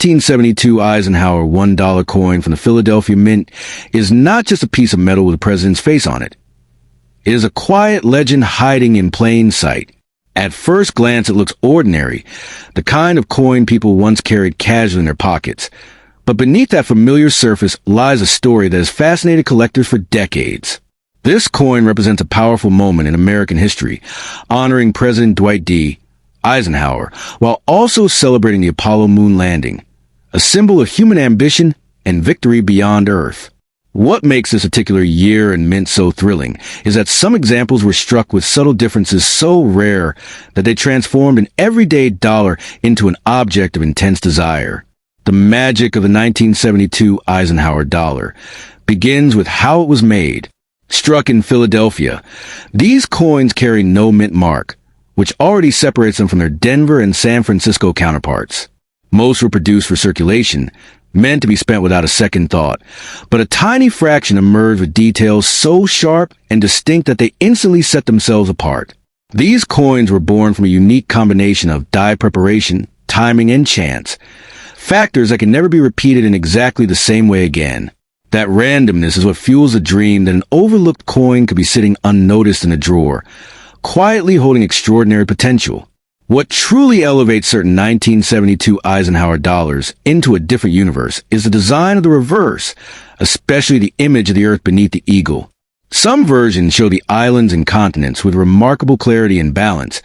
1972 Eisenhower $1 coin from the Philadelphia Mint is not just a piece of metal with the president's face on it. It is a quiet legend hiding in plain sight. At first glance, it looks ordinary, the kind of coin people once carried casually in their pockets. But beneath that familiar surface lies a story that has fascinated collectors for decades. This coin represents a powerful moment in American history, honoring President Dwight D. Eisenhower, while also celebrating the Apollo moon landing, a symbol of human ambition and victory beyond Earth. What makes this particular year and mint so thrilling is that some examples were struck with subtle differences so rare that they transformed an everyday dollar into an object of intense desire. The magic of the 1972 Eisenhower dollar begins with how it was made. Struck in Philadelphia, these coins carry no mint mark, which already separates them from their Denver and San Francisco counterparts. Most were produced for circulation, meant to be spent without a second thought, but a tiny fraction emerged with details so sharp and distinct that they instantly set themselves apart. These coins were born from a unique combination of die preparation, timing, and chance, factors that can never be repeated in exactly the same way again. That randomness is what fuels the dream that an overlooked coin could be sitting unnoticed in a drawer, quietly holding extraordinary potential. What truly elevates certain 1972 Eisenhower dollars into a different universe is the design of the reverse, especially the image of the Earth beneath the eagle. Some versions show the islands and continents with remarkable clarity and balance,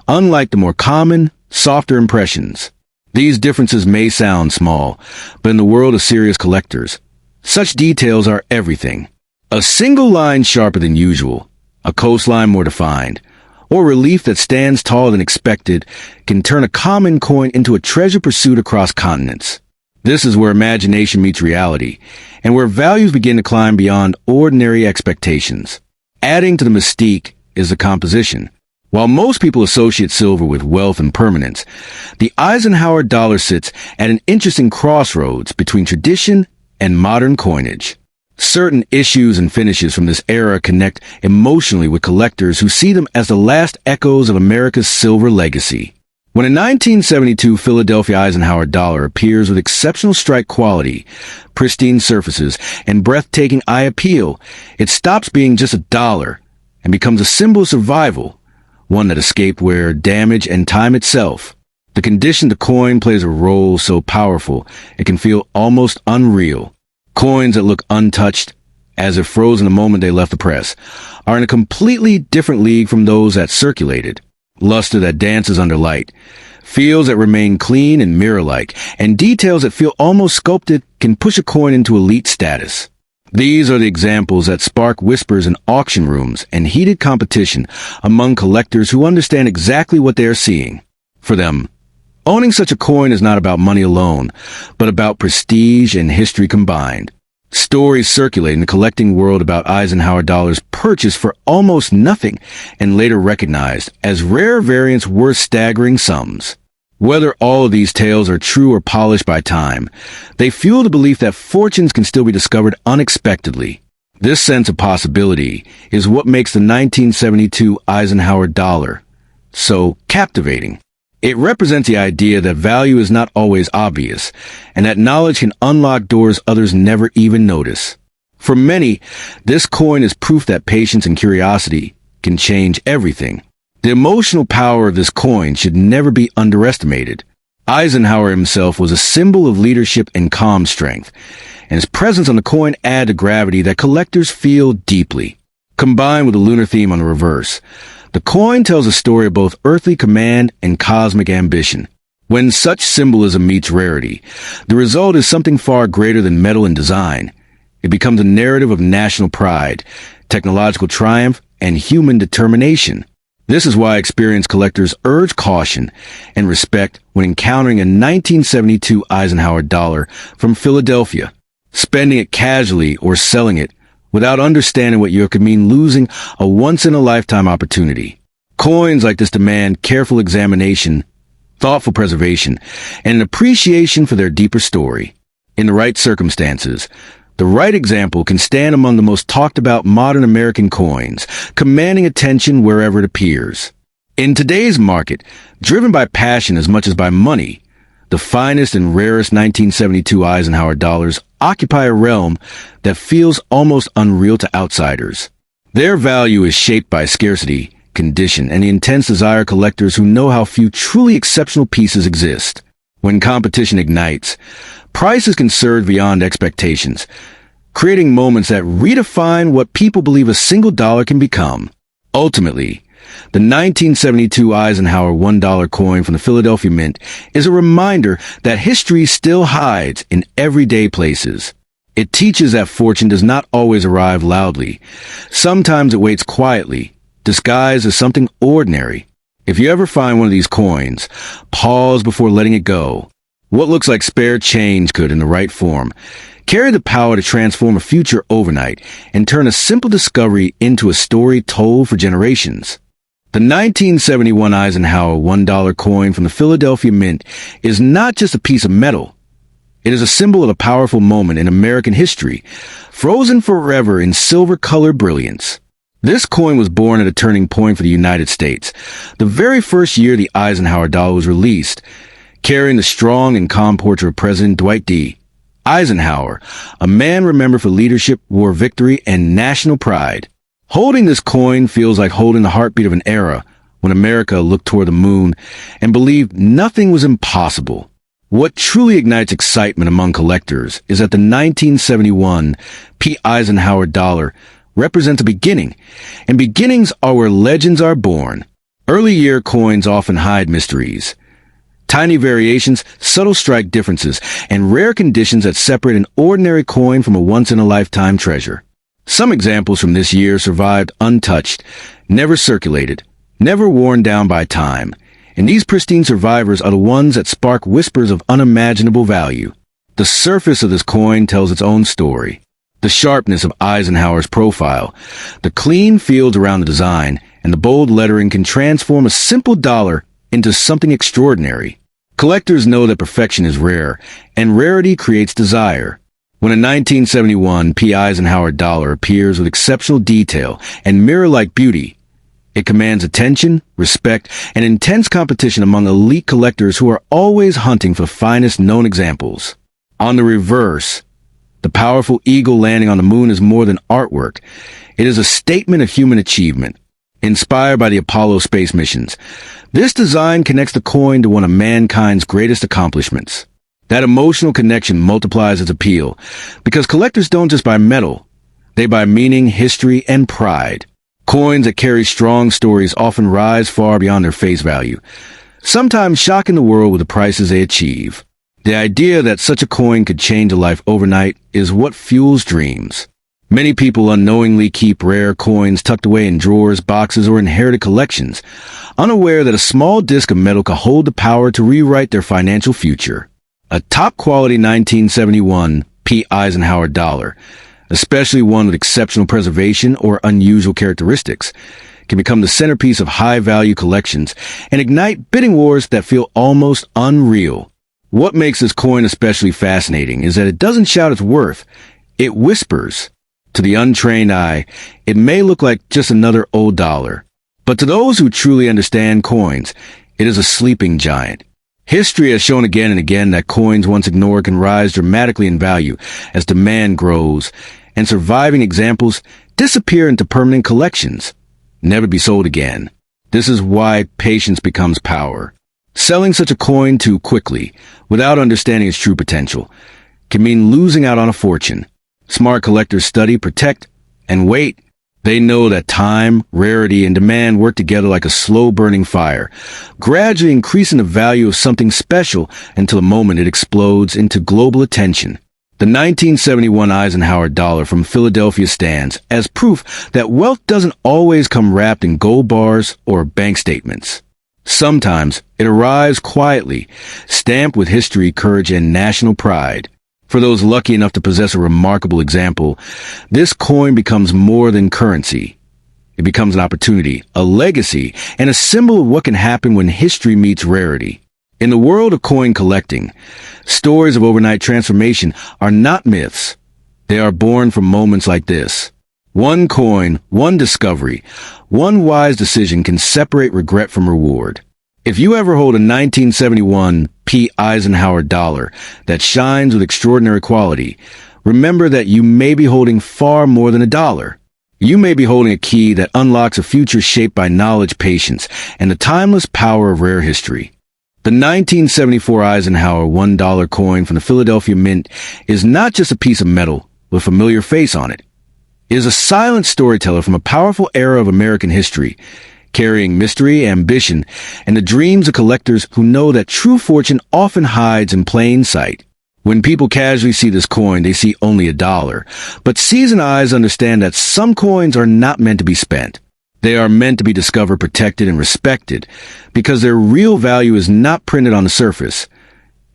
unlike the more common, softer impressions. These differences may sound small, but in the world of serious collectors, such details are everything. A single line sharper than usual, a coastline more defined, or relief that stands taller than expected can turn a common coin into a treasure pursuit across continents. This is where imagination meets reality, and where values begin to climb beyond ordinary expectations. Adding to the mystique is the composition. While most people associate silver with wealth and permanence, the Eisenhower dollar sits at an interesting crossroads between tradition and modern coinage. Certain issues and finishes from this era connect emotionally with collectors who see them as the last echoes of America's silver legacy. When a 1972 Philadelphia Eisenhower dollar appears with exceptional strike quality, pristine surfaces, and breathtaking eye appeal, it stops being just a dollar and becomes a symbol of survival, one that escaped wear, damage, and time itself. The condition the coin plays a role so powerful it can feel almost unreal. Coins that look untouched, as if frozen the moment they left the press, are in a completely different league from those that circulated. Luster that dances under light, feels that remain clean and mirror-like, and details that feel almost sculpted can push a coin into elite status. These are the examples that spark whispers in auction rooms and heated competition among collectors who understand exactly what they are seeing. For them, owning such a coin is not about money alone, but about prestige and history combined. Stories circulate in the collecting world about Eisenhower dollars purchased for almost nothing and later recognized as rare variants worth staggering sums. Whether all of these tales are true or polished by time, they fuel the belief that fortunes can still be discovered unexpectedly. This sense of possibility is what makes the 1972 Eisenhower dollar so captivating. It represents the idea that value is not always obvious, and that knowledge can unlock doors others never even notice. For many, this coin is proof that patience and curiosity can change everything. The emotional power of this coin should never be underestimated. Eisenhower himself was a symbol of leadership and calm strength, and his presence on the coin added to gravity that collectors feel deeply. Combined with the lunar theme on the reverse, the coin tells a story of both earthly command and cosmic ambition. When such symbolism meets rarity, the result is something far greater than metal and design. It becomes a narrative of national pride, technological triumph, and human determination. This is why experienced collectors urge caution and respect when encountering a 1972 Eisenhower dollar from Philadelphia. Spending it casually or selling it without understanding what you could mean losing a once-in-a-lifetime opportunity. Coins like this demand careful examination, thoughtful preservation, and an appreciation for their deeper story. In the right circumstances, the right example can stand among the most talked about modern American coins, commanding attention wherever it appears. In today's market, driven by passion as much as by money, The finest and rarest 1972 Eisenhower dollars occupy a realm that feels almost unreal to outsiders. Their value is shaped by scarcity, condition, and the intense desire of collectors who know how few truly exceptional pieces exist. When competition ignites, prices can surge beyond expectations, creating moments that redefine what people believe a single dollar can become. Ultimately, the 1972 Eisenhower $1 coin from the Philadelphia Mint is a reminder that history still hides in everyday places. It teaches that fortune does not always arrive loudly. Sometimes it waits quietly, disguised as something ordinary. If you ever find one of these coins, pause before letting it go. What looks like spare change could, in the right form, carry the power to transform a future overnight and turn a simple discovery into a story told for generations. The 1971 Eisenhower $1 coin from the Philadelphia Mint is not just a piece of metal. It is a symbol of a powerful moment in American history, frozen forever in silver-colored brilliance. This coin was born at a turning point for the United States, the very first year the Eisenhower dollar was released, carrying the strong and calm portrait of President Dwight D. Eisenhower, a man remembered for leadership, war victory, and national pride. Holding this coin feels like holding the heartbeat of an era when America looked toward the moon and believed nothing was impossible. What truly ignites excitement among collectors is that the 1971 P. Eisenhower dollar represents a beginning, and beginnings are where legends are born. Early year coins often hide mysteries. Tiny variations, subtle strike differences, and rare conditions that separate an ordinary coin from a once-in-a-lifetime treasure. Some examples from this year survived untouched, never circulated, never worn down by time, and these pristine survivors are the ones that spark whispers of unimaginable value. The surface of this coin tells its own story. The sharpness of Eisenhower's profile, the clean fields around the design, and the bold lettering can transform a simple dollar into something extraordinary. Collectors know that perfection is rare, and rarity creates desire. When a 1971 P. Eisenhower dollar appears with exceptional detail and mirror-like beauty, it commands attention, respect, and intense competition among elite collectors who are always hunting for the finest known examples. On the reverse, the powerful eagle landing on the moon is more than artwork. It is a statement of human achievement. Inspired by the Apollo space missions, this design connects the coin to one of mankind's greatest accomplishments. That emotional connection multiplies its appeal, because collectors don't just buy metal, they buy meaning, history, and pride. Coins that carry strong stories often rise far beyond their face value, sometimes shocking the world with the prices they achieve. The idea that such a coin could change a life overnight is what fuels dreams. Many people unknowingly keep rare coins tucked away in drawers, boxes, or inherited collections, unaware that a small disc of metal could hold the power to rewrite their financial future. A top-quality 1971 P. Eisenhower dollar, especially one with exceptional preservation or unusual characteristics, can become the centerpiece of high-value collections and ignite bidding wars that feel almost unreal. What makes this coin especially fascinating is that it doesn't shout its worth, it whispers. To the untrained eye, it may look like just another old dollar. But to those who truly understand coins, it is a sleeping giant. History has shown again and again that coins once ignored can rise dramatically in value as demand grows, and surviving examples disappear into permanent collections, never to be sold again. This is why patience becomes power. Selling such a coin too quickly, without understanding its true potential, can mean losing out on a fortune. Smart collectors study, protect, and wait. They know that time, rarity, and demand work together like a slow-burning fire, gradually increasing the value of something special until the moment it explodes into global attention. The 1971 Eisenhower dollar from Philadelphia stands as proof that wealth doesn't always come wrapped in gold bars or bank statements. Sometimes it arrives quietly, stamped with history, courage, and national pride. For those lucky enough to possess a remarkable example, this coin becomes more than currency. It becomes an opportunity, a legacy, and a symbol of what can happen when history meets rarity. In the world of coin collecting, stories of overnight transformation are not myths. They are born from moments like this. One coin, one discovery, one wise decision can separate regret from reward. If you ever hold a 1971 P. Eisenhower dollar that shines with extraordinary quality, remember that you may be holding far more than a dollar. You may be holding a key that unlocks a future shaped by knowledge, patience, and the timeless power of rare history. The 1974 Eisenhower $1 coin from the Philadelphia Mint is not just a piece of metal with a familiar face on it. It is a silent storyteller from a powerful era of American history, carrying mystery, ambition, and the dreams of collectors who know that true fortune often hides in plain sight. When people casually see this coin, they see only a dollar, but seasoned eyes understand that some coins are not meant to be spent. They are meant to be discovered, protected, and respected, because their real value is not printed on the surface.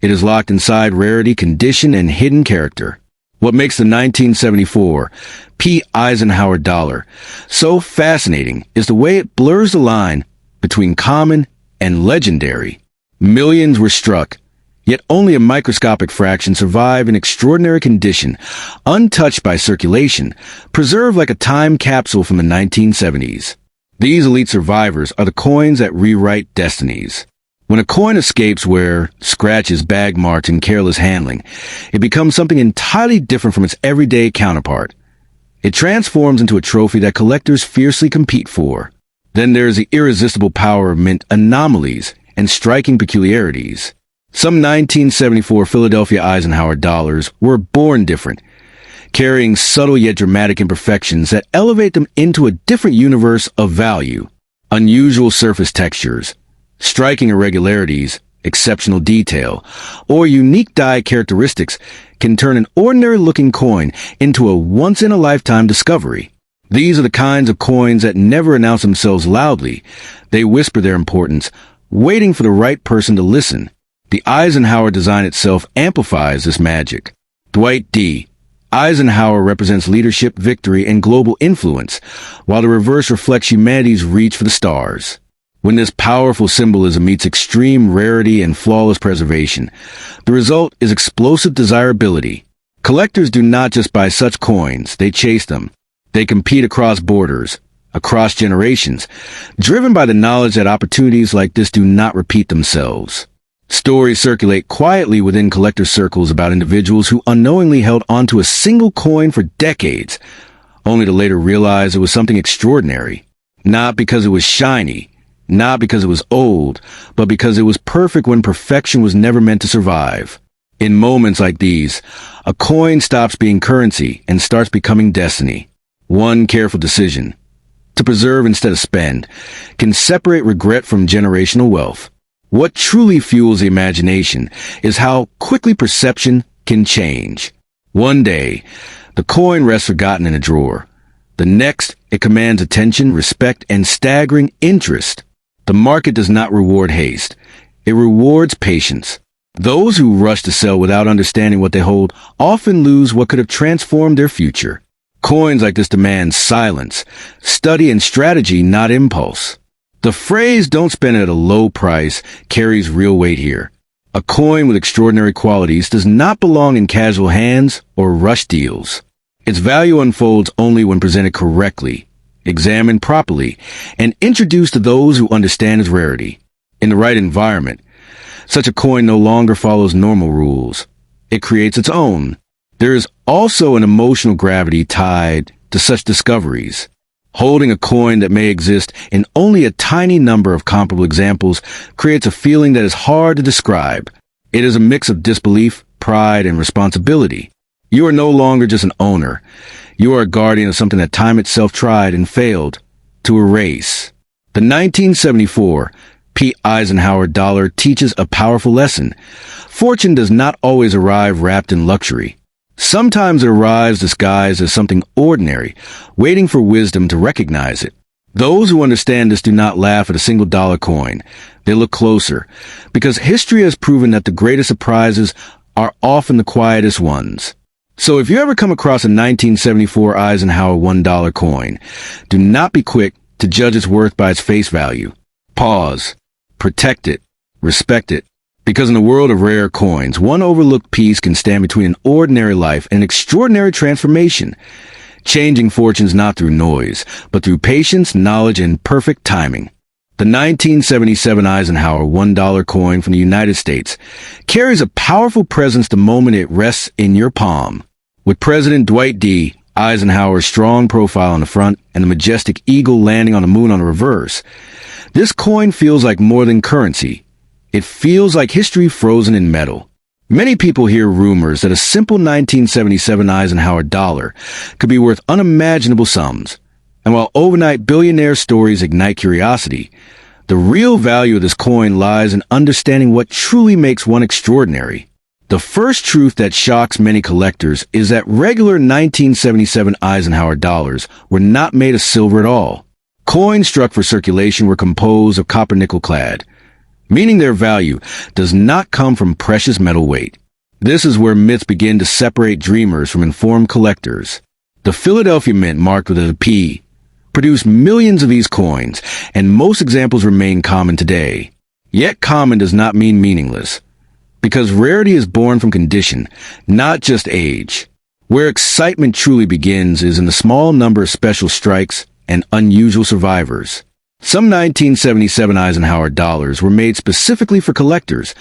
It is locked inside rarity, condition, and hidden character. What makes the 1974 P. Eisenhower dollar so fascinating is the way it blurs the line between common and legendary. Millions were struck, yet only a microscopic fraction survive in extraordinary condition, untouched by circulation, preserved like a time capsule from the 1970s. These elite survivors are the coins that rewrite destinies. When a coin escapes wear, scratches, bag marks, and careless handling, it becomes something entirely different from its everyday counterpart. It transforms into a trophy that collectors fiercely compete for. Then there is the irresistible power of mint anomalies and striking peculiarities. Some 1974 Philadelphia Eisenhower dollars were born different, carrying subtle yet dramatic imperfections that elevate them into a different universe of value. Unusual surface textures, striking irregularities, exceptional detail, or unique die characteristics can turn an ordinary-looking coin into a once-in-a-lifetime discovery. These are the kinds of coins that never announce themselves loudly. They whisper their importance, waiting for the right person to listen. The Eisenhower design itself amplifies this magic. Dwight D. Eisenhower represents leadership, victory, and global influence, while the reverse reflects humanity's reach for the stars. When this powerful symbolism meets extreme rarity and flawless preservation, the result is explosive desirability. Collectors do not just buy such coins, they chase them. They compete across borders, across generations, driven by the knowledge that opportunities like this do not repeat themselves. Stories circulate quietly within collector circles about individuals who unknowingly held onto a single coin for decades, only to later realize it was something extraordinary. Not because it was shiny, not because it was old, but because it was perfect when perfection was never meant to survive. In moments like these, a coin stops being currency and starts becoming destiny. One careful decision, to preserve instead of spend, can separate regret from generational wealth. What truly fuels the imagination is how quickly perception can change. One day, the coin rests forgotten in a drawer. The next, it commands attention, respect, and staggering interest. The market does not reward haste. It rewards patience. Those who rush to sell without understanding what they hold often lose what could have transformed their future. Coins like this demand silence, study, and strategy, not impulse. The phrase "don't spend it at a low price" carries real weight here. A coin with extraordinary qualities does not belong in casual hands or rush deals. Its value unfolds only when presented correctly, examined properly, and introduced to those who understand its rarity. In the right environment, such a coin no longer follows normal rules. It creates its own. There is also an emotional gravity tied to such discoveries. Holding a coin that may exist in only a tiny number of comparable examples creates a feeling that is hard to describe. It is a mix of disbelief, pride, and responsibility. You are no longer just an owner. You are a guardian of something that time itself tried and failed to erase. The 1974 P. Eisenhower dollar teaches a powerful lesson. Fortune does not always arrive wrapped in luxury. Sometimes it arrives disguised as something ordinary, waiting for wisdom to recognize it. Those who understand this do not laugh at a single dollar coin. They look closer, because history has proven that the greatest surprises are often the quietest ones. So if you ever come across a 1974 Eisenhower $1 coin, do not be quick to judge its worth by its face value. Pause. Protect it. Respect it. Because in the world of rare coins, one overlooked piece can stand between an ordinary life and an extraordinary transformation, changing fortunes not through noise, but through patience, knowledge, and perfect timing. The The 1977 Eisenhower $1 coin from the United States carries a powerful presence the moment it rests in your palm. With President Dwight D. Eisenhower's strong profile on the front and the majestic eagle landing on the moon on the reverse, this coin feels like more than currency. It feels like history frozen in metal. Many people hear rumors that a simple 1977 Eisenhower dollar could be worth unimaginable sums. And while overnight billionaire stories ignite curiosity, the real value of this coin lies in understanding what truly makes one extraordinary. The first truth that shocks many collectors is that regular 1977 Eisenhower dollars were not made of silver at all. Coins struck for circulation were composed of copper-nickel clad, meaning their value does not come from precious metal weight. This is where myths begin to separate dreamers from informed collectors. The Philadelphia Mint, marked with a P, produced millions of these coins, and most examples remain common today. Yet common does not mean meaningless, because rarity is born from condition, not just age. Where excitement truly begins is in the small number of special strikes and unusual survivors. Some 1977 Eisenhower dollars were made specifically for collectors,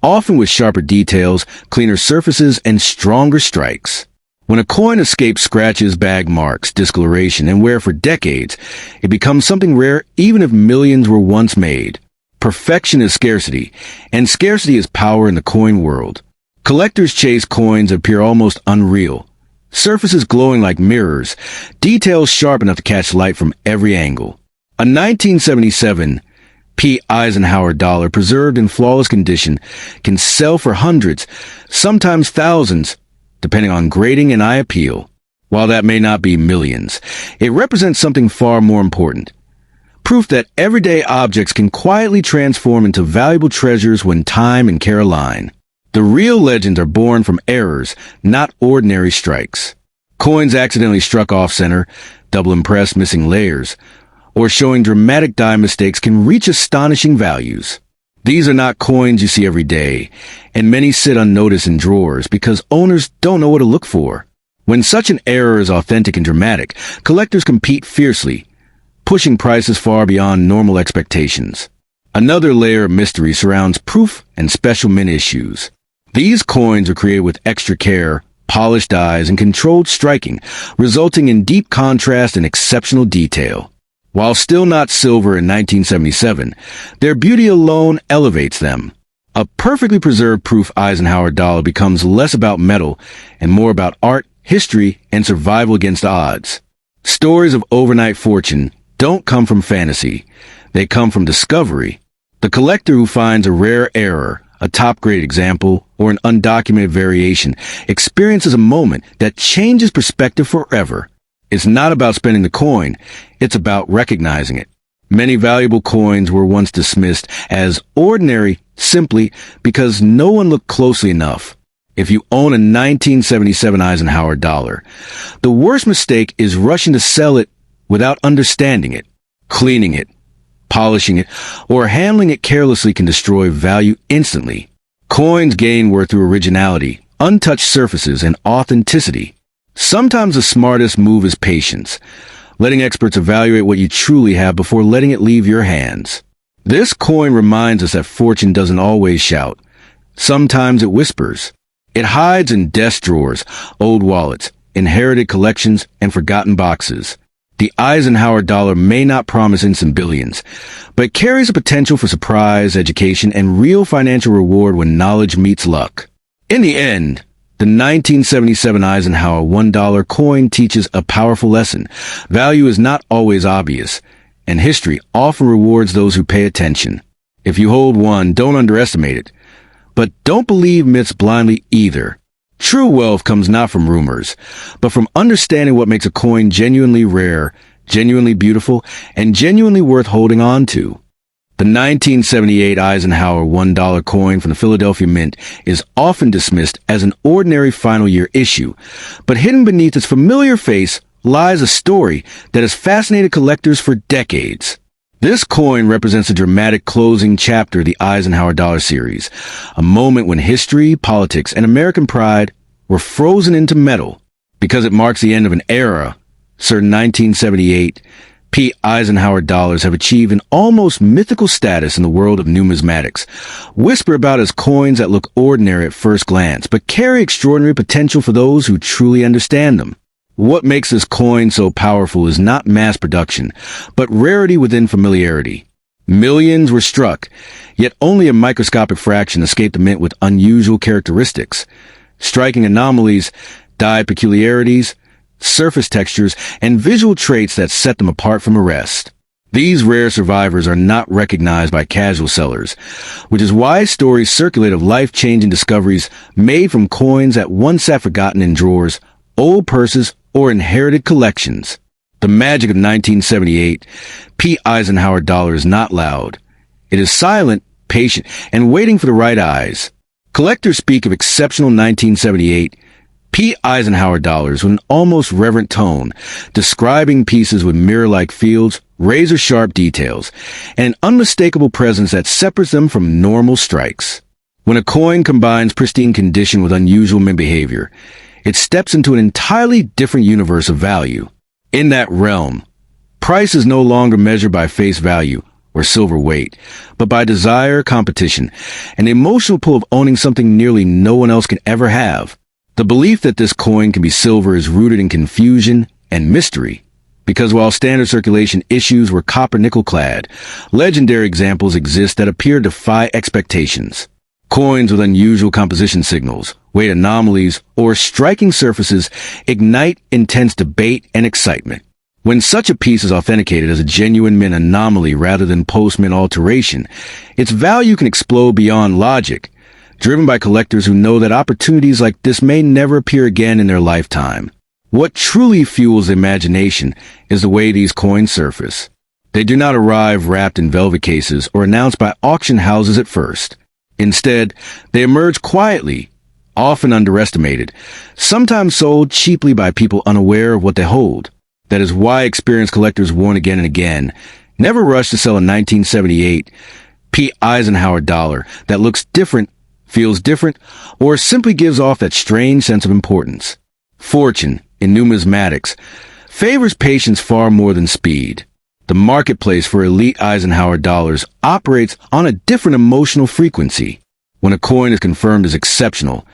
often with sharper details, cleaner surfaces, and stronger strikes. When a coin escapes scratches, bag marks, discoloration, and wear for decades, it becomes something rare even if millions were once made. Perfection is scarcity, and scarcity is power in the coin world. Collectors chase coins that appear almost unreal. Surfaces glowing like mirrors, details sharp enough to catch light from every angle. A 1977 P. Eisenhower dollar preserved in flawless condition can sell for hundreds, sometimes thousands, depending on grading and eye appeal. While that may not be millions, it represents something far more important. Proof that everyday objects can quietly transform into valuable treasures when time and care align. The real legends are born from errors, not ordinary strikes. Coins accidentally struck off-center, double impressed, missing layers, or showing dramatic die mistakes can reach astonishing values. These are not coins you see every day, and many sit unnoticed in drawers because owners don't know what to look for. When such an error is authentic and dramatic, collectors compete fiercely, pushing prices far beyond normal expectations. Another layer of mystery surrounds proof and special mint issues. These coins are created with extra care, polished dies, and controlled striking, resulting in deep contrast and exceptional detail. While still not silver in 1977, their beauty alone elevates them. A perfectly preserved proof Eisenhower dollar becomes less about metal and more about art, history, and survival against odds. Stories of overnight fortune don't come from fantasy. They come from discovery. The collector who finds a rare error, a top-grade example, or an undocumented variation experiences a moment that changes perspective forever. It's not about spending the coin, it's about recognizing it. Many valuable coins were once dismissed as ordinary simply because no one looked closely enough. If you own a 1977 Eisenhower dollar, the worst mistake is rushing to sell it without understanding it. Cleaning it, polishing it, or handling it carelessly can destroy value instantly. Coins gain worth through originality, untouched surfaces, and authenticity. Sometimes the smartest move is patience, letting experts evaluate what you truly have before letting it leave your hands. This coin reminds us that fortune doesn't always shout. Sometimes it whispers. It hides in desk drawers, old wallets, inherited collections, and forgotten boxes. The Eisenhower dollar may not promise instant billions, but carries a potential for surprise, education, and real financial reward when knowledge meets luck. In the end, the 1977 Eisenhower $1 coin teaches a powerful lesson. Value is not always obvious, and history often rewards those who pay attention. If you hold one, don't underestimate it. But don't believe myths blindly either. True wealth comes not from rumors, but from understanding what makes a coin genuinely rare, genuinely beautiful, and genuinely worth holding on to. The 1978 Eisenhower $1 coin from the Philadelphia Mint is often dismissed as an ordinary final year issue, but hidden beneath its familiar face lies a story that has fascinated collectors for decades. This coin represents a dramatic closing chapter of the Eisenhower dollar series, a moment when history, politics, and American pride were frozen into metal. Because it marks the end of an era, certain 1978, P. Eisenhower dollars have achieved an almost mythical status in the world of numismatics, whispered about as coins that look ordinary at first glance, but carry extraordinary potential for those who truly understand them. What makes this coin so powerful is not mass production, but rarity within familiarity. Millions were struck, yet only a microscopic fraction escaped the mint with unusual characteristics. Striking anomalies, die peculiarities, surface textures, and visual traits that set them apart from the rest. These rare survivors are not recognized by casual sellers, which is why stories circulate of life-changing discoveries made from coins that once sat forgotten in drawers, old purses, or inherited collections. The magic of 1978, P. Eisenhower dollar is not loud. It is silent, patient, and waiting for the right eyes. Collectors speak of exceptional 1978 P. Eisenhower dollars with an almost reverent tone, describing pieces with mirror-like fields, razor-sharp details, and an unmistakable presence that separates them from normal strikes. When a coin combines pristine condition with unusual mint behavior, it steps into an entirely different universe of value. In that realm, price is no longer measured by face value or silver weight, but by desire, competition, and the emotional pull of owning something nearly no one else can ever have. The belief that this coin can be silver is rooted in confusion and mystery, because while standard circulation issues were copper-nickel clad, legendary examples exist that appear to defy expectations. Coins with unusual composition signals, weight anomalies, or striking surfaces ignite intense debate and excitement. When such a piece is authenticated as a genuine mint anomaly rather than post-mint alteration, its value can explode beyond logic, driven by collectors who know that opportunities like this may never appear again in their lifetime. What truly fuels the imagination is the way these coins surface. They do not arrive wrapped in velvet cases or announced by auction houses at first. Instead, they emerge quietly, often underestimated, sometimes sold cheaply by people unaware of what they hold. That is why experienced collectors warn again and again, never rush to sell a 1978 P. Eisenhower dollar that looks different, feels different, or simply gives off that strange sense of importance. Fortune, in numismatics, favors patience far more than speed. The marketplace for elite Eisenhower dollars operates on a different emotional frequency. When a coin is confirmed as exceptional,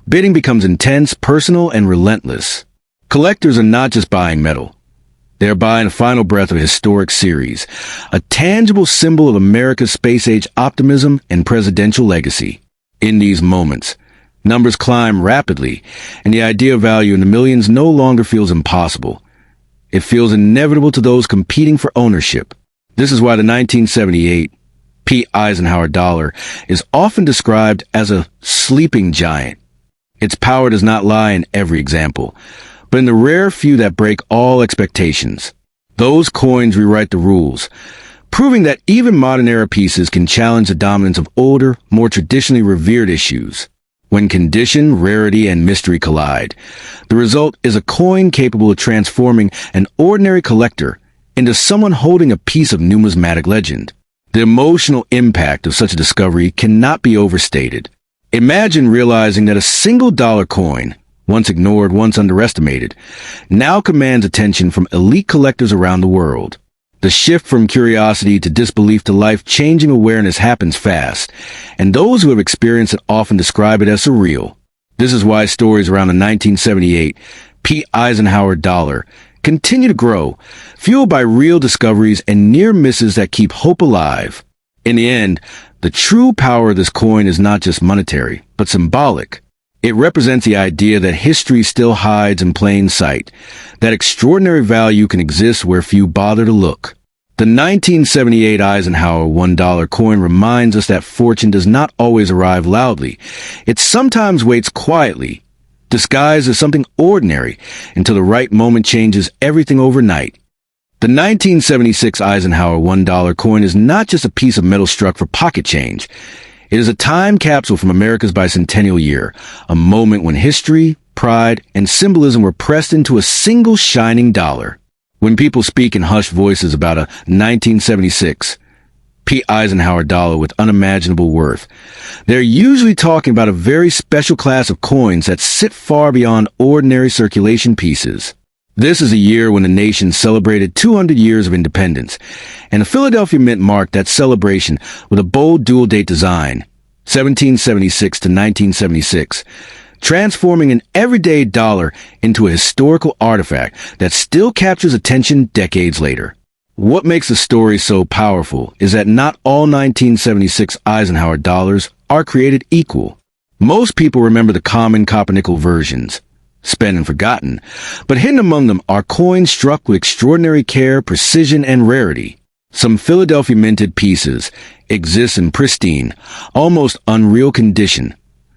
bidding becomes intense, personal, and relentless. Collectors are not just buying metal. They are buying the final breath of a historic series, a tangible symbol of America's space-age optimism and presidential legacy. In these moments, numbers climb rapidly, and the idea of value in the millions no longer feels impossible. It feels inevitable to those competing for ownership. This is why the 1978 P. Eisenhower dollar is often described as a sleeping giant. Its power does not lie in every example, but in the rare few that break all expectations. Those coins rewrite the rules, proving that even modern-era pieces can challenge the dominance of older, more traditionally revered issues. When condition, rarity, and mystery collide, the result is a coin capable of transforming an ordinary collector into someone holding a piece of numismatic legend. The emotional impact of such a discovery cannot be overstated. Imagine realizing that a single dollar coin, once ignored, once underestimated, now commands attention from elite collectors around the world. The shift from curiosity to disbelief to life-changing awareness happens fast, and those who have experienced it often describe it as surreal. This is why stories around the 1978 P. Eisenhower dollar continue to grow, fueled by real discoveries and near misses that keep hope alive. In the end, the true power of this coin is not just monetary, but symbolic. It represents the idea that history still hides in plain sight, that extraordinary value can exist where few bother to look. The 1978 Eisenhower $1 coin reminds us that fortune does not always arrive loudly. It sometimes waits quietly, disguised as something ordinary, until the right moment changes everything overnight. The 1976 Eisenhower $1 coin is not just a piece of metal struck for pocket change. It is a time capsule from America's bicentennial year, a moment when history, pride, and symbolism were pressed into a single shining dollar. When people speak in hushed voices about a 1976 P. Eisenhower dollar with unimaginable worth, they're usually talking about a very special class of coins that sit far beyond ordinary circulation pieces. This is a year when the nation celebrated 200 years of independence, and the Philadelphia Mint marked that celebration with a bold dual-date design, 1776 to 1976, transforming an everyday dollar into a historical artifact that still captures attention decades later. What makes the story so powerful is that not all 1976 Eisenhower dollars are created equal. Most people remember the common copper-nickel versions, spent and forgotten, but hidden among them are coins struck with extraordinary care, precision, and rarity. Some Philadelphia minted pieces exist in pristine, almost unreal condition,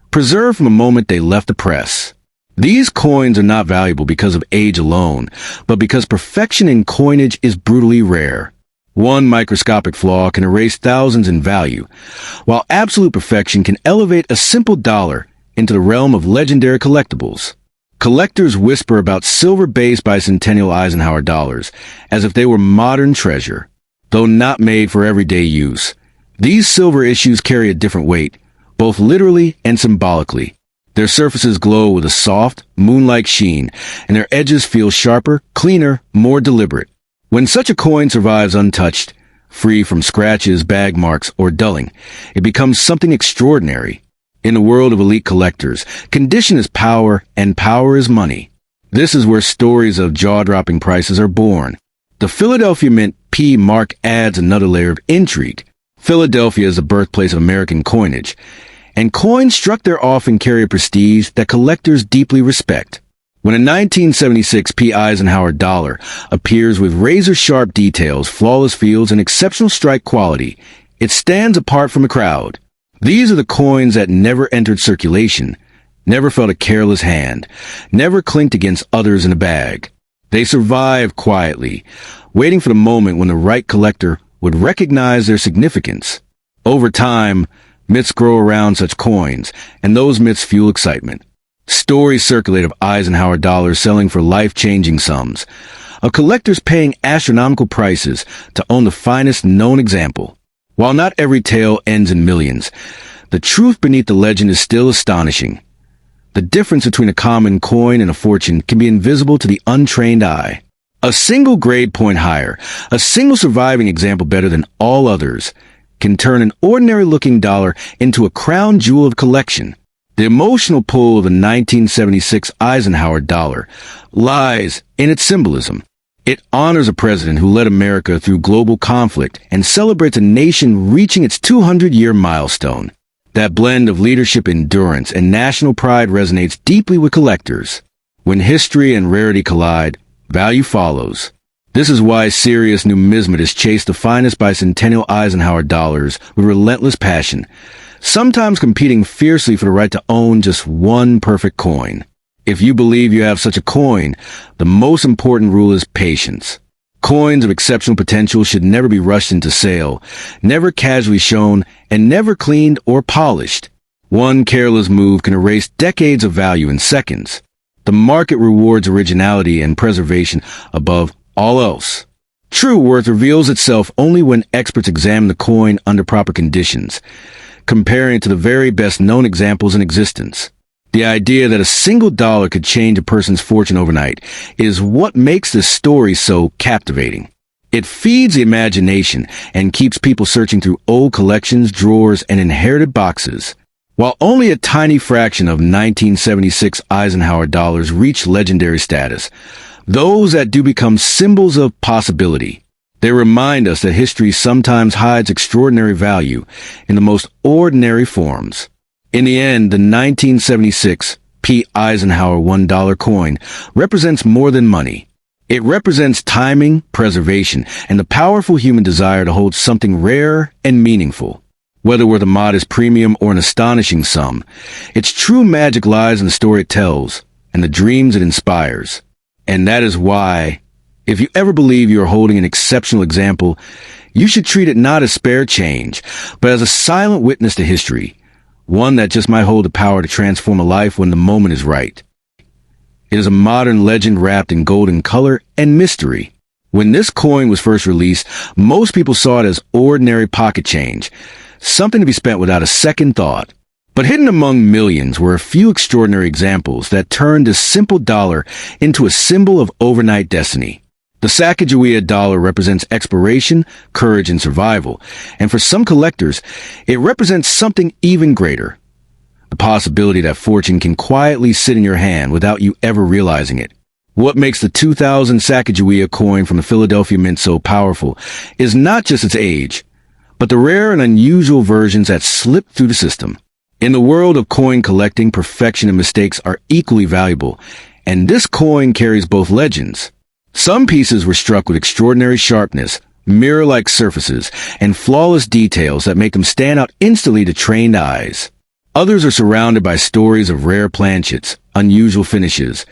preserved from the moment they left the press. These coins are not valuable because of age alone, but because perfection in coinage is brutally rare. One microscopic flaw can erase thousands in value, while absolute perfection can elevate a simple dollar into the realm of legendary collectibles. Collectors whisper about silver-based bicentennial Eisenhower dollars as if they were modern treasure. Though not made for everyday use, these silver issues carry a different weight, both literally and symbolically. Their surfaces glow with a soft, moon-like sheen, and their edges feel sharper, cleaner, more deliberate. When such a coin survives untouched, free from scratches, bag marks, or dulling, it becomes something extraordinary. In the world of elite collectors, condition is power, and power is money. This is where stories of jaw-dropping prices are born. The Philadelphia Mint P mark adds another layer of intrigue. Philadelphia is the birthplace of American coinage, and coins struck there often carry a prestige that collectors deeply respect. When a 1976 P. Eisenhower dollar appears with razor-sharp details, flawless fields, and exceptional strike quality, it stands apart from the crowd. These are the coins that never entered circulation, never felt a careless hand, never clinked against others in a bag. They survive quietly, waiting for the moment when the right collector would recognize their significance. Over time, myths grow around such coins, and those myths fuel excitement. Stories circulate of Eisenhower dollars selling for life-changing sums, of collectors paying astronomical prices to own the finest known example. While not every tale ends in millions, the truth beneath the legend is still astonishing. The difference between a common coin and a fortune can be invisible to the untrained eye. A single grade point higher, a single surviving example better than all others, can turn an ordinary-looking dollar into a crown jewel of collection. The emotional pull of the 1976 Eisenhower dollar lies in its symbolism. It honors a president who led America through global conflict and celebrates a nation reaching its 200-year milestone. That blend of leadership, endurance, and national pride resonates deeply with collectors. When history and rarity collide, value follows. This is why serious numismatists chase the finest bicentennial Eisenhower dollars with relentless passion, sometimes competing fiercely for the right to own just one perfect coin. If you believe you have such a coin, the most important rule is patience. Coins of exceptional potential should never be rushed into sale, never casually shown, and never cleaned or polished. One careless move can erase decades of value in seconds. The market rewards originality and preservation above all else. True worth reveals itself only when experts examine the coin under proper conditions, comparing it to the very best known examples in existence. The idea that a single dollar could change a person's fortune overnight is what makes this story so captivating. It feeds the imagination and keeps people searching through old collections, drawers, and inherited boxes. While only a tiny fraction of 1976 Eisenhower dollars reach legendary status, those that do become symbols of possibility. They remind us that history sometimes hides extraordinary value in the most ordinary forms. In the end, the 1976 P. Eisenhower $1 coin represents more than money. It represents timing, preservation, and the powerful human desire to hold something rare and meaningful. Whether with a modest premium or an astonishing sum, its true magic lies in the story it tells and the dreams it inspires. And that is why, if you ever believe you are holding an exceptional example, you should treat it not as spare change, but as a silent witness to history, one that just might hold the power to transform a life when the moment is right. It is a modern legend wrapped in golden color and mystery. When this coin was first released, most people saw it as ordinary pocket change, something to be spent without a second thought. But hidden among millions were a few extraordinary examples that turned this simple dollar into a symbol of overnight destiny. The Sacagawea dollar represents exploration, courage, and survival, and for some collectors, it represents something even greater. The possibility that fortune can quietly sit in your hand without you ever realizing it. What makes the 2000 Sacagawea coin from the Philadelphia Mint so powerful is not just its age, but the rare and unusual versions that slip through the system. In the world of coin collecting, perfection and mistakes are equally valuable, and this coin carries both legends. Some pieces were struck with extraordinary sharpness, mirror-like surfaces, and flawless details that make them stand out instantly to trained eyes. Others are surrounded by stories of rare planchets, unusual finishes,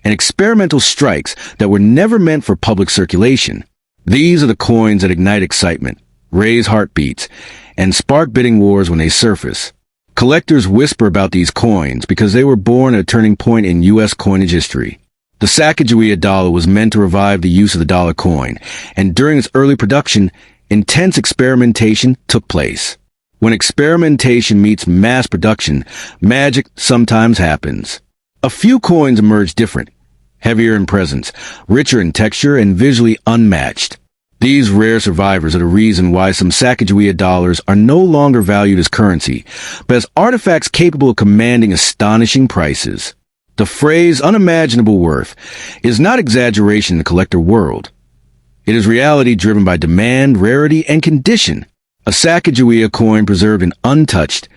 and experimental strikes that were never meant for public circulation. These are the coins that ignite excitement, raise heartbeats, and spark bidding wars when they surface. Collectors whisper about these coins because they were born at a turning point in U.S. coinage history. The Sacagawea dollar was meant to revive the use of the dollar coin, and during its early production, intense experimentation took place. When experimentation meets mass production, magic sometimes happens. A few coins emerge different, heavier in presence, richer in texture, and visually unmatched. These rare survivors are the reason why some Sacagawea dollars are no longer valued as currency, but as artifacts capable of commanding astonishing prices. The phrase unimaginable worth is not exaggeration in the collector world. It is reality driven by demand, rarity, and condition. A Sacagawea coin preserved in untouched,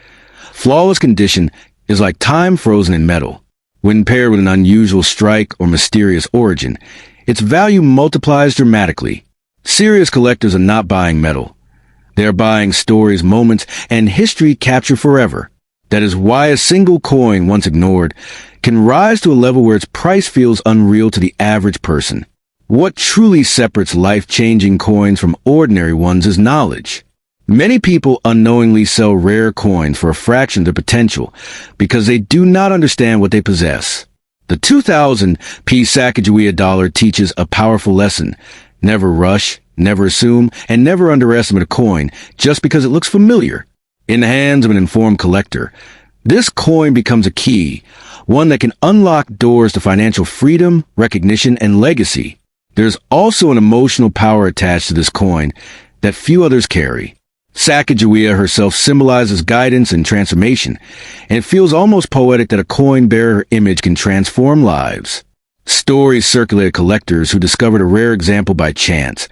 flawless condition is like time frozen in metal. When paired with an unusual strike or mysterious origin, its value multiplies dramatically. Serious collectors are not buying metal. They are buying stories, moments, and history captured forever. That is why a single coin, once ignored, can rise to a level where its price feels unreal to the average person. What truly separates life-changing coins from ordinary ones is knowledge. Many people unknowingly sell rare coins for a fraction of their potential because they do not understand what they possess. The 2000 Sacagawea dollar teaches a powerful lesson. Never rush, never assume, and never underestimate a coin just because it looks familiar. In the hands of an informed collector, this coin becomes a key, one that can unlock doors to financial freedom, recognition, and legacy. There's also an emotional power attached to this coin that few others carry. Sacagawea herself symbolizes guidance and transformation, and it feels almost poetic that a coin bearer image can transform lives. Stories circulated collectors who discovered a rare example by chance,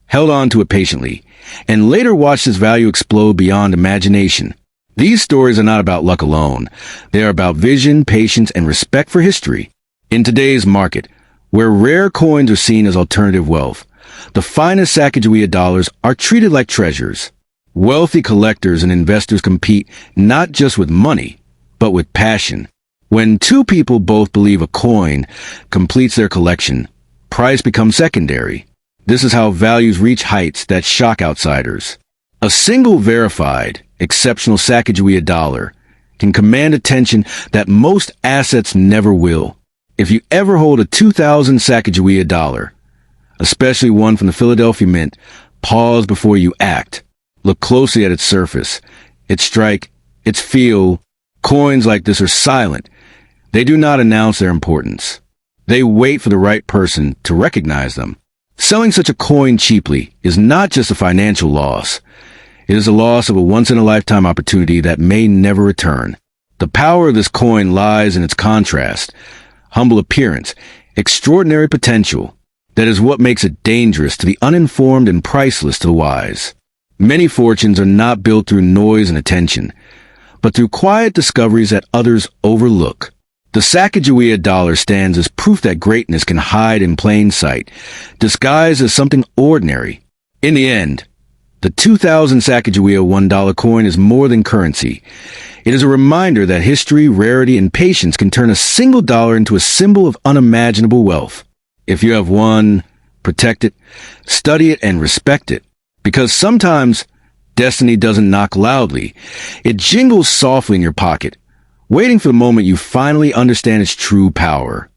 held on to it patiently, and later watched its value explode beyond imagination. These stories are not about luck alone. They are about vision, patience, and respect for history. In today's market, where rare coins are seen as alternative wealth, the finest Sacagawea dollars are treated like treasures. Wealthy collectors and investors compete not just with money, but with passion. When two people both believe a coin completes their collection, price becomes secondary. This is how values reach heights that shock outsiders. A single verified, exceptional Sacagawea dollar can command attention that most assets never will. If you ever hold a 2000 Sacagawea dollar, especially one from the Philadelphia Mint, pause before you act. Look closely at its surface, its strike, its feel. Coins like this are silent. They do not announce their importance. They wait for the right person to recognize them. Selling such a coin cheaply is not just a financial loss. It is a loss of a once-in-a-lifetime opportunity that may never return. The power of this coin lies in its contrast, humble appearance, extraordinary potential. That is what makes it dangerous to the uninformed and priceless to the wise. Many fortunes are not built through noise and attention, but through quiet discoveries that others overlook. The Sacagawea dollar stands as proof that greatness can hide in plain sight, disguised as something ordinary. In the end, the 2000 Sacagawea $1 coin is more than currency. It is a reminder that history, rarity, and patience can turn a single dollar into a symbol of unimaginable wealth. If you have one, protect it, study it, and respect it. Because sometimes destiny doesn't knock loudly. It jingles softly in your pocket, waiting for the moment you finally understand its true power.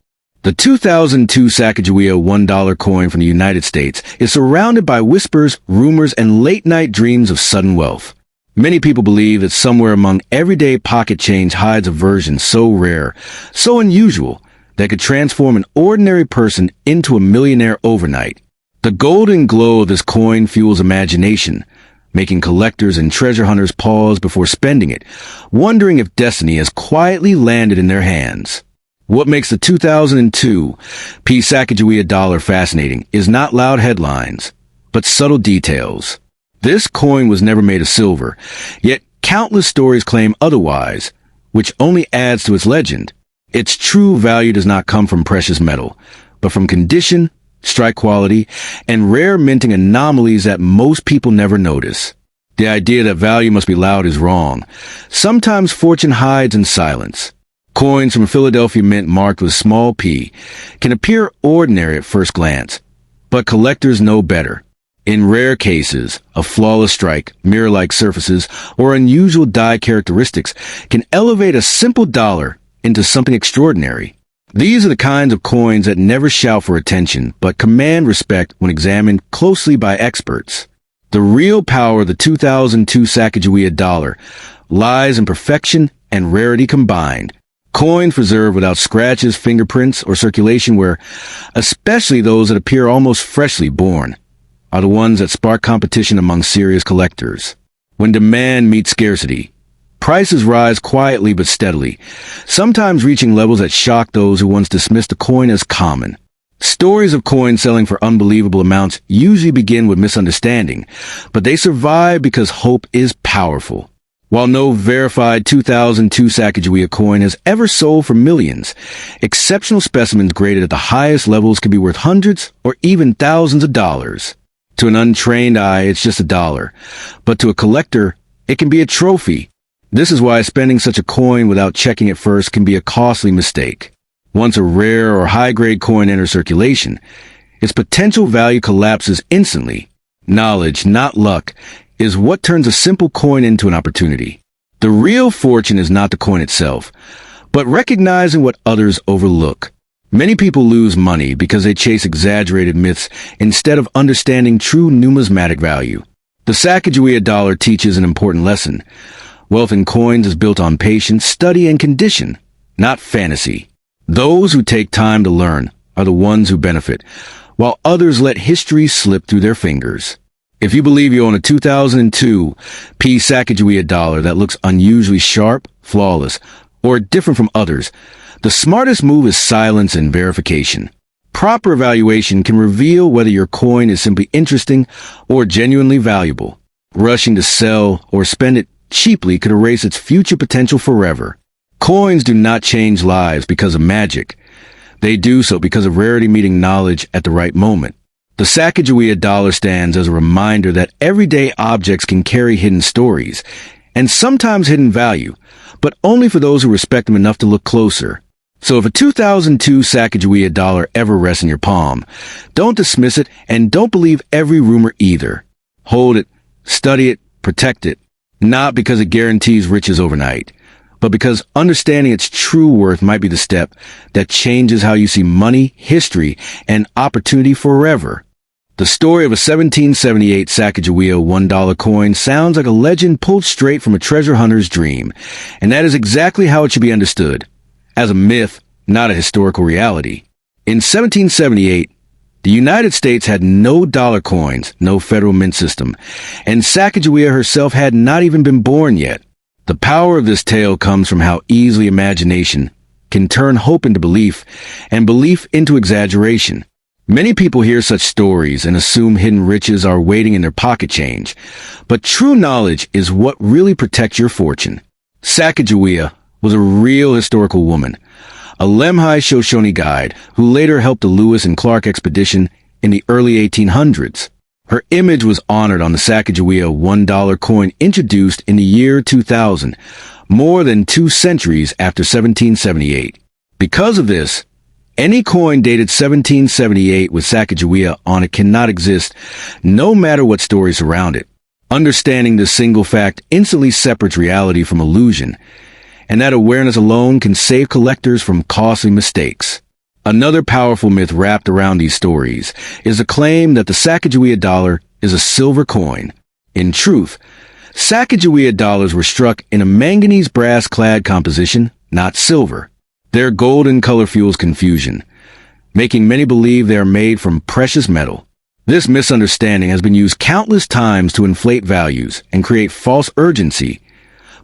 The 2002 Sacagawea $1 coin from the United States is surrounded by whispers, rumors, and late-night dreams of sudden wealth. Many people believe that somewhere among everyday pocket change hides a version so rare, so unusual, that could transform an ordinary person into a millionaire overnight. The golden glow of this coin fuels imagination, making collectors and treasure hunters pause before spending it, wondering if destiny has quietly landed in their hands. What makes the 2002 Sacagawea dollar fascinating is not loud headlines, but subtle details. This coin was never made of silver, yet countless stories claim otherwise, which only adds to its legend. Its true value does not come from precious metal, but from condition, strike quality, and rare minting anomalies that most people never notice. The idea that value must be loud is wrong. Sometimes fortune hides in silence. Coins from a Philadelphia mint marked with small p can appear ordinary at first glance, but collectors know better. In rare cases, a flawless strike, mirror-like surfaces, or unusual die characteristics can elevate a simple dollar into something extraordinary. These are the kinds of coins that never shout for attention, but command respect when examined closely by experts. The real power of the 2002 Sacagawea dollar lies in perfection and rarity combined. Coins preserved without scratches, fingerprints, or circulation wear, especially those that appear almost freshly born, are the ones that spark competition among serious collectors. When demand meets scarcity, prices rise quietly but steadily, sometimes reaching levels that shock those who once dismissed a coin as common. Stories of coins selling for unbelievable amounts usually begin with misunderstanding, but they survive because hope is powerful. While no verified 2002 Sacagawea coin has ever sold for millions, exceptional specimens graded at the highest levels can be worth hundreds or even thousands of dollars. To an untrained eye, it's just a dollar, but to a collector, it can be a trophy. This is why spending such a coin without checking it first can be a costly mistake. Once a rare or high-grade coin enters circulation, its potential value collapses instantly. Knowledge, not luck, is what turns a simple coin into an opportunity. The real fortune is not the coin itself, but recognizing what others overlook. Many people lose money because they chase exaggerated myths instead of understanding true numismatic value. The Sacagawea dollar teaches an important lesson. Wealth in coins is built on patience, study, and condition, not fantasy. Those who take time to learn are the ones who benefit, while others let history slip through their fingers. If you believe you own a 2002 Sacagawea dollar that looks unusually sharp, flawless, or different from others, the smartest move is silence and verification. Proper evaluation can reveal whether your coin is simply interesting or genuinely valuable. Rushing to sell or spend it cheaply could erase its future potential forever. Coins do not change lives because of magic. They do so because of rarity meeting knowledge at the right moment. The Sacagawea dollar stands as a reminder that everyday objects can carry hidden stories, and sometimes hidden value, but only for those who respect them enough to look closer. So if a 2002 Sacagawea dollar ever rests in your palm, don't dismiss it and don't believe every rumor either. Hold it, study it, protect it, not because it guarantees riches overnight, but because understanding its true worth might be the step that changes how you see money, history, and opportunity forever. The story of a 1778 Sacagawea $1 coin sounds like a legend pulled straight from a treasure hunter's dream, and that is exactly how it should be understood. As a myth, not a historical reality. In 1778, the United States had no dollar coins, no federal mint system, and Sacagawea herself had not even been born yet. The power of this tale comes from how easily imagination can turn hope into belief, and belief into exaggeration. Many people hear such stories and assume hidden riches are waiting in their pocket change, but true knowledge is what really protects your fortune. Sacagawea was a real historical woman, a Lemhi Shoshone guide who later helped the Lewis and Clark expedition in the early 1800s. Her image was honored on the Sacagawea $1 coin introduced in the year 2000, more than 2 centuries after 1778. Because of this, any coin dated 1778 with Sacagawea on it cannot exist, no matter what stories surround it. Understanding this single fact instantly separates reality from illusion, and that awareness alone can save collectors from costly mistakes. Another powerful myth wrapped around these stories is the claim that the Sacagawea dollar is a silver coin. In truth, Sacagawea dollars were struck in a manganese brass-clad composition, not silver. Their golden color fuels confusion, making many believe they are made from precious metal. This misunderstanding has been used countless times to inflate values and create false urgency,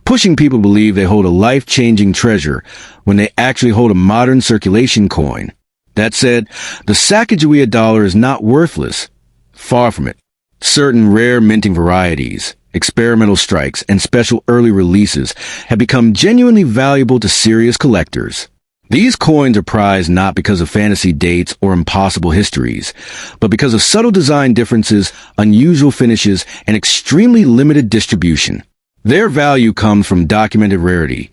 pushing people to believe they hold a life-changing treasure when they actually hold a modern circulation coin. That said, the Sacagawea dollar is not worthless. Far from it. Certain rare minting varieties, experimental strikes, and special early releases have become genuinely valuable to serious collectors. These coins are prized not because of fantasy dates or impossible histories, but because of subtle design differences, unusual finishes, and extremely limited distribution. Their value comes from documented rarity,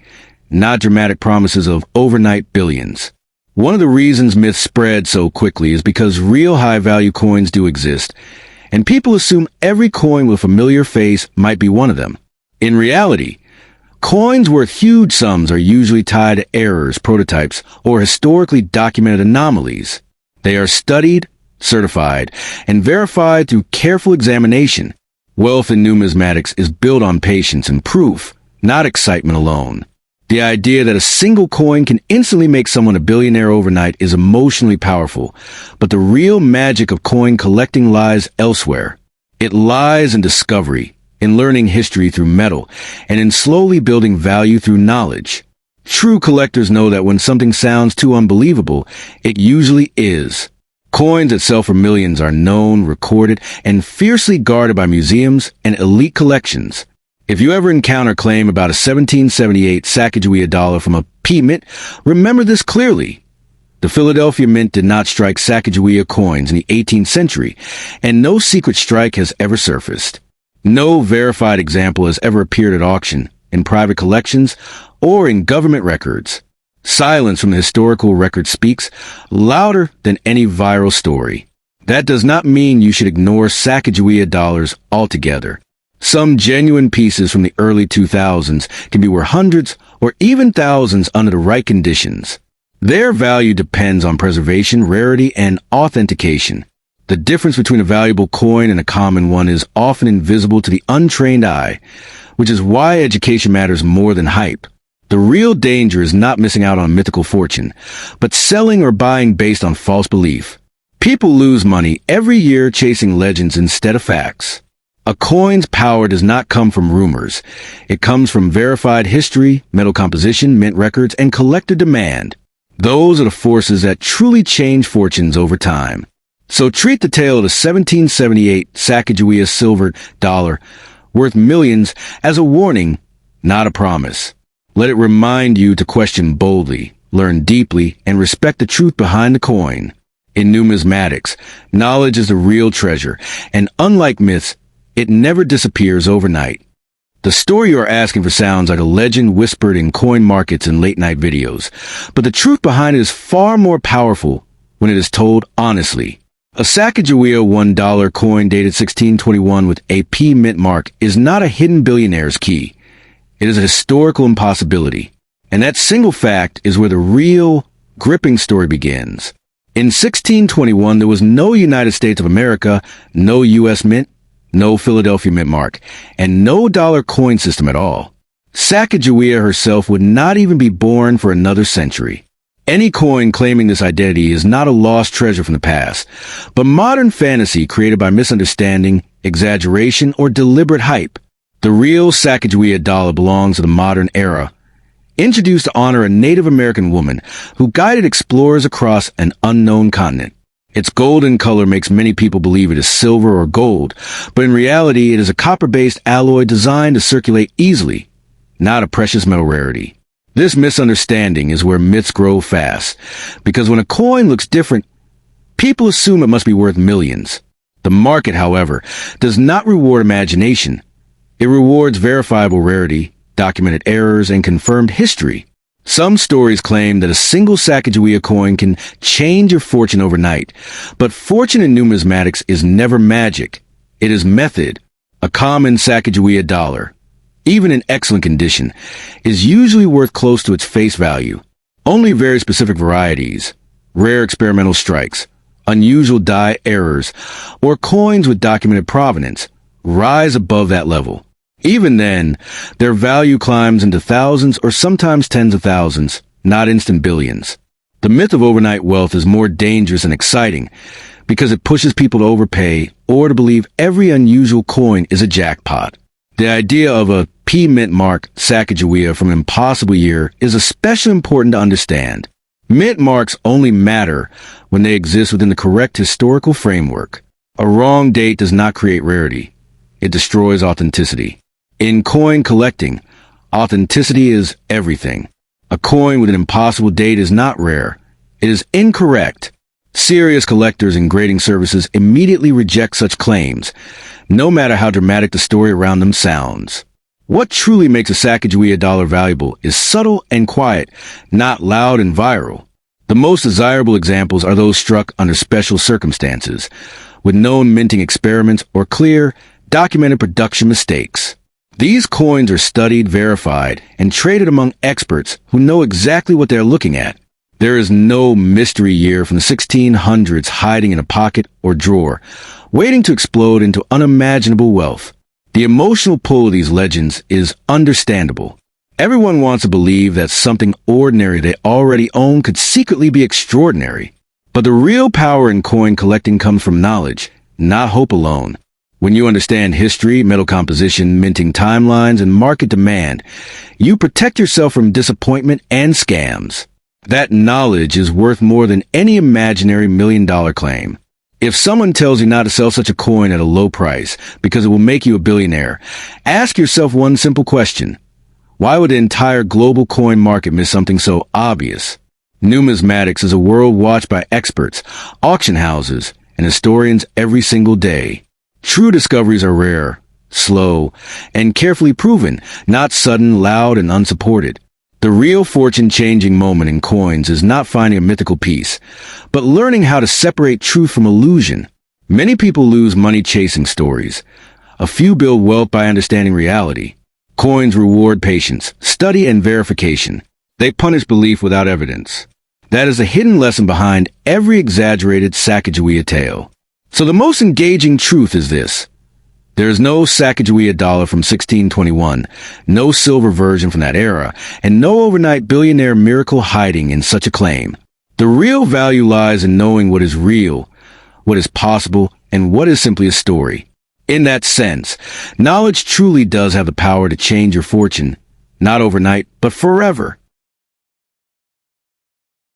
not dramatic promises of overnight billions. One of the reasons myths spread so quickly is because real high-value coins do exist, and people assume every coin with a familiar face might be one of them. In reality, coins worth huge sums are usually tied to errors, prototypes, or historically documented anomalies. They are studied, certified, and verified through careful examination. Wealth in numismatics is built on patience and proof, not excitement alone. The idea that a single coin can instantly make someone a billionaire overnight is emotionally powerful, but the real magic of coin collecting lies elsewhere. It lies in discovery, in learning history through metal, and in slowly building value through knowledge. True collectors know that when something sounds too unbelievable, it usually is. Coins that sell for millions are known, recorded, and fiercely guarded by museums and elite collections. If you ever encounter a claim about a 1778 Sacagawea dollar from a P-Mint, remember this clearly. The Philadelphia Mint did not strike Sacagawea coins in the 18th century, and no secret strike has ever surfaced. No verified example has ever appeared at auction, in private collections, or in government records. Silence from the historical record speaks louder than any viral story. That does not mean you should ignore Sacagawea dollars altogether. Some genuine pieces from the early 2000s can be worth hundreds or even thousands under the right conditions. Their value depends on preservation, rarity, and authentication. The difference between a valuable coin and a common one is often invisible to the untrained eye, which is why education matters more than hype. The real danger is not missing out on a mythical fortune, but selling or buying based on false belief. People lose money every year chasing legends instead of facts. A coin's power does not come from rumors. It comes from verified history, metal composition, mint records, and collector demand. Those are the forces that truly change fortunes over time. So treat the tale of the 1778 Sacagawea silver dollar, worth millions, as a warning, not a promise. Let it remind you to question boldly, learn deeply, and respect the truth behind the coin. In numismatics, knowledge is the real treasure, and unlike myths, it never disappears overnight. The story you are asking for sounds like a legend whispered in coin markets and late-night videos, but the truth behind it is far more powerful when it is told honestly. A Sacagawea $1 coin dated 1621 with a P-Mint mark is not a hidden billionaire's key. It is a historical impossibility. And that single fact is where the real, gripping story begins. In 1621, there was no United States of America, no U.S. Mint, no Philadelphia Mint mark, and no dollar coin system at all. Sacagawea herself would not even be born for another century. Any coin claiming this identity is not a lost treasure from the past, but modern fantasy created by misunderstanding, exaggeration, or deliberate hype. The real Sacagawea dollar belongs to the modern era, introduced to honor a Native American woman who guided explorers across an unknown continent. Its golden color makes many people believe it is silver or gold, but in reality it is a copper-based alloy designed to circulate easily, not a precious metal rarity. This misunderstanding is where myths grow fast, because when a coin looks different, people assume it must be worth millions. The market, however, does not reward imagination. It rewards verifiable rarity, documented errors, and confirmed history. Some stories claim that a single Sacagawea coin can change your fortune overnight, but fortune in numismatics is never magic. It is method. A common Sacagawea dollar, even in excellent condition, is usually worth close to its face value. Only very specific varieties, rare experimental strikes, unusual die errors, or coins with documented provenance rise above that level. Even then, their value climbs into thousands or sometimes tens of thousands, not instant billions. The myth of overnight wealth is more dangerous and exciting because it pushes people to overpay or to believe every unusual coin is a jackpot. The idea of a P mint mark Sacagawea from an impossible year is especially important to understand. Mint marks only matter when they exist within the correct historical framework. A wrong date does not create rarity. It destroys authenticity. In coin collecting, authenticity is everything. A coin with an impossible date is not rare. It is incorrect. Serious collectors and grading services immediately reject such claims, no matter how dramatic the story around them sounds. What truly makes a Sacagawea dollar valuable is subtle and quiet, not loud and viral. The most desirable examples are those struck under special circumstances, with known minting experiments or clear, documented production mistakes. These coins are studied, verified, and traded among experts who know exactly what they're looking at. There is no mystery year from the 1600s hiding in a pocket or drawer, waiting to explode into unimaginable wealth. The emotional pull of these legends is understandable. Everyone wants to believe that something ordinary they already own could secretly be extraordinary. But the real power in coin collecting comes from knowledge, not hope alone. When you understand history, metal composition, minting timelines, and market demand, you protect yourself from disappointment and scams. That knowledge is worth more than any imaginary million-dollar claim. If someone tells you not to sell such a coin at a low price because it will make you a billionaire, ask yourself one simple question. Why would the entire global coin market miss something so obvious? Numismatics is a world watched by experts, auction houses, and historians every single day. True discoveries are rare, slow, and carefully proven, not sudden, loud, and unsupported. The real fortune-changing moment in coins is not finding a mythical piece, but learning how to separate truth from illusion. Many people lose money chasing stories. A few build wealth by understanding reality. Coins reward patience, study, and verification. They punish belief without evidence. That is a hidden lesson behind every exaggerated Sacagawea tale. So the most engaging truth is this. There is no Sacagawea dollar from 1621, no silver version from that era, and no overnight billionaire miracle hiding in such a claim. The real value lies in knowing what is real, what is possible, and what is simply a story. In that sense, knowledge truly does have the power to change your fortune, not overnight, but forever.